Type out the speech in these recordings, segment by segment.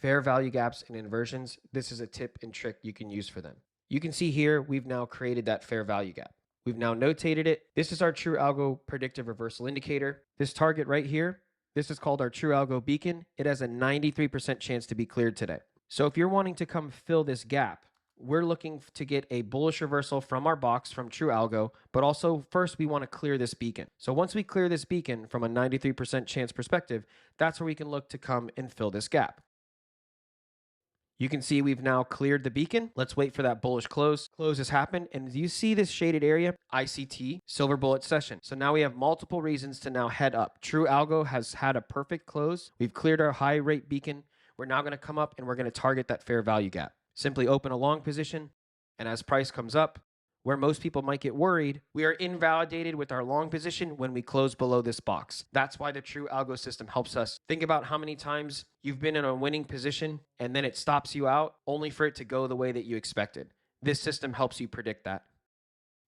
fair value gaps and inversions, this is a tip and trick you can use for them. You can see here, we've now created that fair value gap. We've now notated it. This is our True Algo predictive reversal indicator. This target right here, this is called our True Algo beacon. It has a 93% chance to be cleared today. So if you're wanting to come fill this gap, we're looking to get a bullish reversal from our box from True Algo, but also first we want to clear this beacon. So once we clear this beacon from a 93% chance perspective, that's where we can look to come and fill this gap. You can see we've now cleared the beacon. Let's wait for that bullish close. Close has happened. And you see this shaded area? ICT, silver bullet session. So now we have multiple reasons to now head up. True Algo has had a perfect close. We've cleared our high rate beacon. We're now going to come up and we're going to target that fair value gap. Simply open a long position. And as price comes up, where most people might get worried, we are invalidated with our long position when we close below this box. That's why the True Algo system helps us. Think about how many times you've been in a winning position and then it stops you out only for it to go the way that you expected. This system helps you predict that.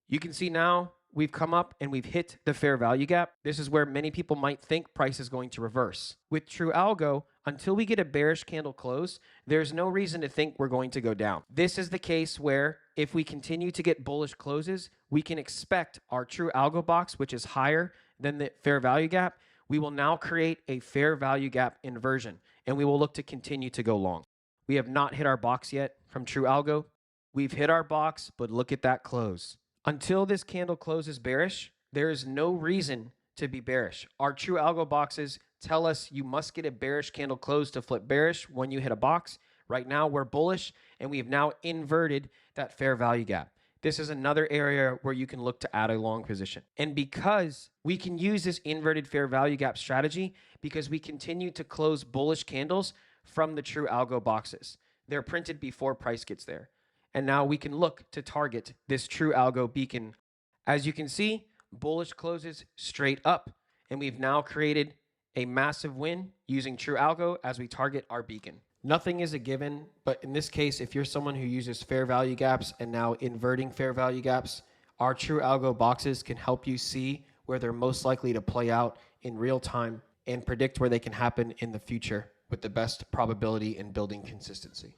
You can see now we've come up and we've hit the fair value gap. This is where many people might think price is going to reverse. With True Algo, until we get a bearish candle close, there's no reason to think we're going to go down. This is the case where if we continue to get bullish closes, we can expect our True Algo box, which is higher than the fair value gap, we will now create a fair value gap inversion, and we will look to continue to go long. We have not hit our box yet from True Algo. We've hit our box, but look at that close. Until this candle closes bearish, there is no reason to be bearish. Our True Algo boxes tell us you must get a bearish candle close to flip bearish when you hit a box. Right now, we're bullish, and we've now inverted that fair value gap. This is another area where you can look to add a long position. And because we can use this inverted fair value gap strategy, because we continue to close bullish candles from the True Algo boxes. They're printed before price gets there. And now we can look to target this True Algo beacon. As you can see, bullish closes straight up. And we've now created a massive win using True Algo as we target our beacon. Nothing is a given, but in this case, if you're someone who uses fair value gaps and now inverting fair value gaps, our True Algo boxes can help you see where they're most likely to play out in real time and predict where they can happen in the future with the best probability in building consistency.